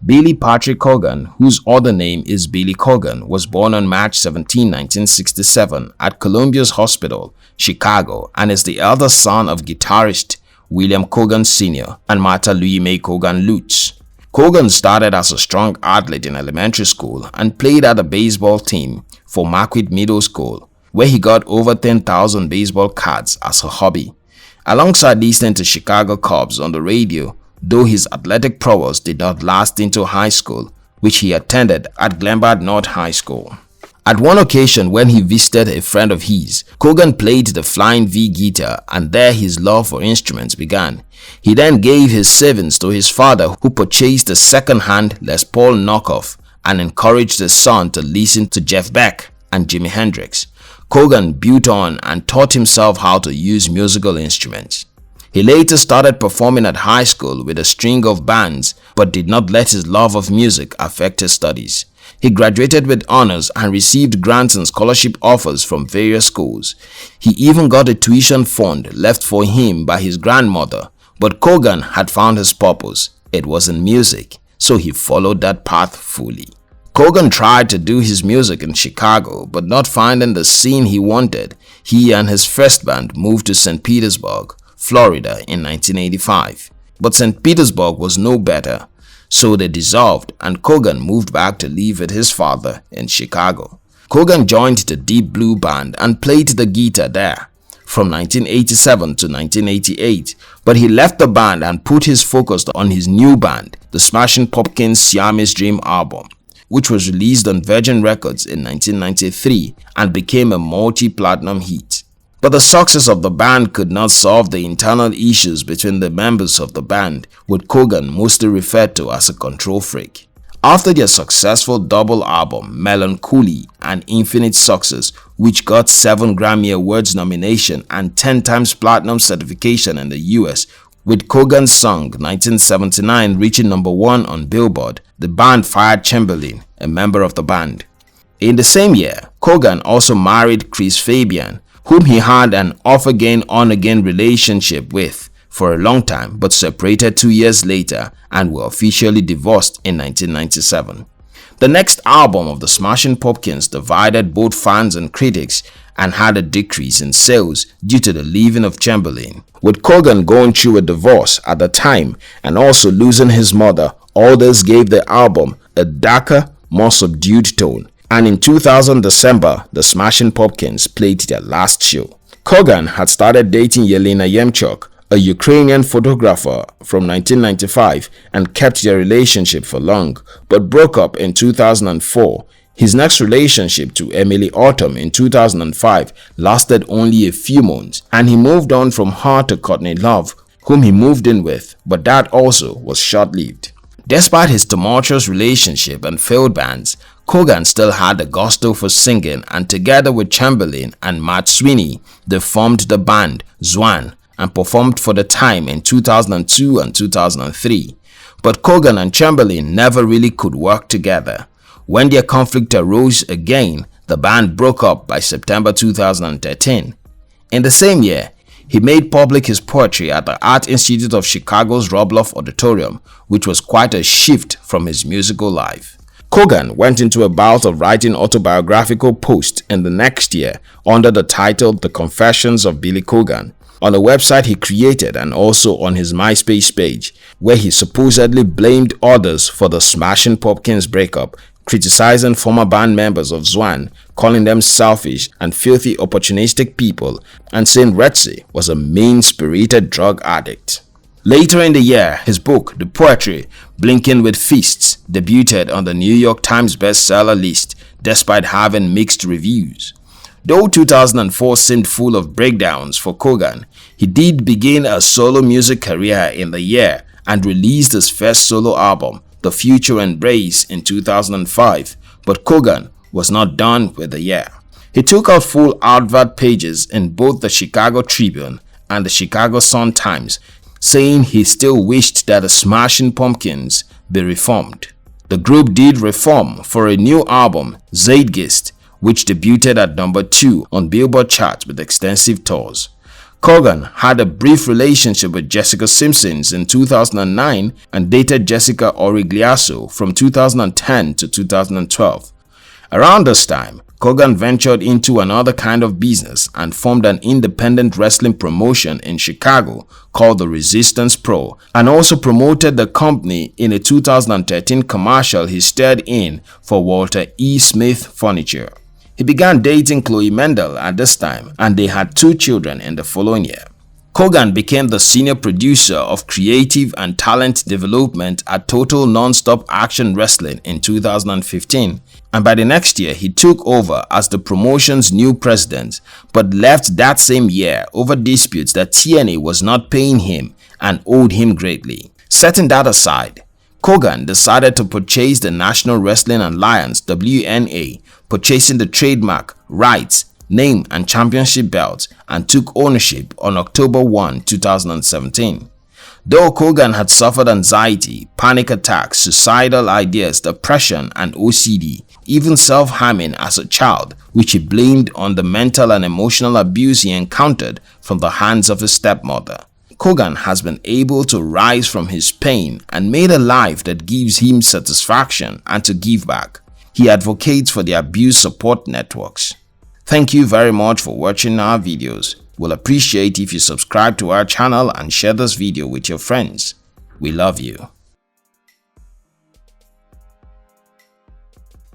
Billy Patrick Corgan, whose other name is Billy Corgan, was born on March 17, 1967 at Columbia's Hospital, Chicago, and is the eldest son of guitarist William Corgan Sr. and Martha Louise May Corgan Lutz. Corgan started as a strong athlete in elementary school and played at the baseball team for Marquardt Middle School, where he got over 10,000 baseball cards as a hobby. Alongside listening to Chicago Cubs on the radio, though his athletic prowess did not last into high school, which he attended at Glenbard North High School. At one occasion when he visited a friend of his, Corgan played the Flying V guitar, and there his love for instruments began. He then gave his savings to his father, who purchased a second-hand Les Paul knockoff and encouraged his son to listen to Jeff Beck and Jimi Hendrix. Corgan built on and taught himself how to use musical instruments. He later started performing at high school with a string of bands, but did not let his love of music affect his studies. He graduated with honors and received grants and scholarship offers from various schools. He even got a tuition fund left for him by his grandmother, but Corgan had found his purpose. It was in music, so he followed that path fully. Corgan tried to do his music in Chicago, but not finding the scene he wanted, he and his first band moved to St. Petersburg, Florida in 1985. But St. Petersburg was no better, so they dissolved and Corgan moved back to live with his father in Chicago. Corgan joined the Deep Blue Band and played the guitar there from 1987 to 1988, but he left the band and put his focus on his new band, the Smashing Pumpkins' Siamese Dream album, which was released on Virgin Records in 1993 and became a multi-platinum hit. But the success of the band could not solve the internal issues between the members of the band, with Corgan mostly referred to as a control freak. After their successful double album Melancholy and Infinite Success, which got 7 Grammy Awards nomination and 10 times platinum certification in the US, with Corgan's song 1979 reaching #1 on Billboard, the band fired Chamberlain, a member of the band. In the same year, Corgan also married Chris Fabian, whom he had an off-again, on-again relationship with for a long time, but separated 2 years later and were officially divorced in 1997. The next album of the Smashing Pumpkins divided both fans and critics and had a decrease in sales due to the leaving of Chamberlain. With Corgan going through a divorce at the time and also losing his mother, all this gave the album a darker, more subdued tone. And in 2000 December, the Smashing Pumpkins played their last show. Corgan had started dating Yelena Yemchuk, a Ukrainian photographer, from 1995 and kept their relationship for long, but broke up in 2004. His next relationship to Emily Autumn in 2005 lasted only a few months, and he moved on from her to Courtney Love, whom he moved in with, but that also was short-lived. Despite his tumultuous relationship and failed bands, Corgan still had the gusto for singing, and together with Chamberlain and Matt Sweeney, they formed the band Zwan and performed for the time in 2002 and 2003. But Corgan and Chamberlain never really could work together. When their conflict arose again, the band broke up by September 2013. In the same year, he made public his poetry at the Art Institute of Chicago's Robloff Auditorium, which was quite a shift from his musical life. Corgan went into a bout of writing autobiographical posts in the next year under the title The Confessions of Billy Corgan, on a website he created and also on his MySpace page, where he supposedly blamed others for the Smashing Pumpkins breakup, criticizing former band members of Zwan, calling them selfish and filthy opportunistic people, and saying Retzi was a mean-spirited drug addict. Later in the year, his book, The Poetry, Blinking with Fists, debuted on the New York Times bestseller list despite having mixed reviews. Though 2004 seemed full of breakdowns for Corgan, he did begin a solo music career in the year and released his first solo album, The Future Embrace, in 2005, but Corgan was not done with the year. He took out full advert pages in both the Chicago Tribune and the Chicago Sun-Times, saying he still wished that the Smashing Pumpkins be reformed. The group did reform for a new album, Zeitgeist, which debuted at #2 on Billboard charts with extensive tours. Corgan had a brief relationship with Jessica Simpsons in 2009 and dated Jessica Origliasso from 2010 to 2012. Around this time, Corgan ventured into another kind of business and formed an independent wrestling promotion in Chicago called the Resistance Pro, and also promoted the company in a 2013 commercial he starred in for Walter E. Smith Furniture. He began dating Chloe Mendel at this time, and they had 2 children in the following year. Corgan became the senior producer of creative and talent development at Total Nonstop Action Wrestling in 2015, and by the next year he took over as the promotion's new president, but left that same year over disputes that TNA was not paying him and owed him greatly. Setting that aside, Corgan decided to purchase the National Wrestling Alliance (WNA), purchasing the trademark, rights, name and championship belts, and took ownership on October 1, 2017. Though Corgan had suffered anxiety, panic attacks, suicidal ideas, depression and OCD, even self-harming as a child, which he blamed on the mental and emotional abuse he encountered from the hands of his stepmother, Corgan has been able to rise from his pain and made a life that gives him satisfaction and to give back. He advocates for the abuse support networks. Thank you very much for watching our videos. We'll appreciate if you subscribe to our channel and share this video with your friends. We love you.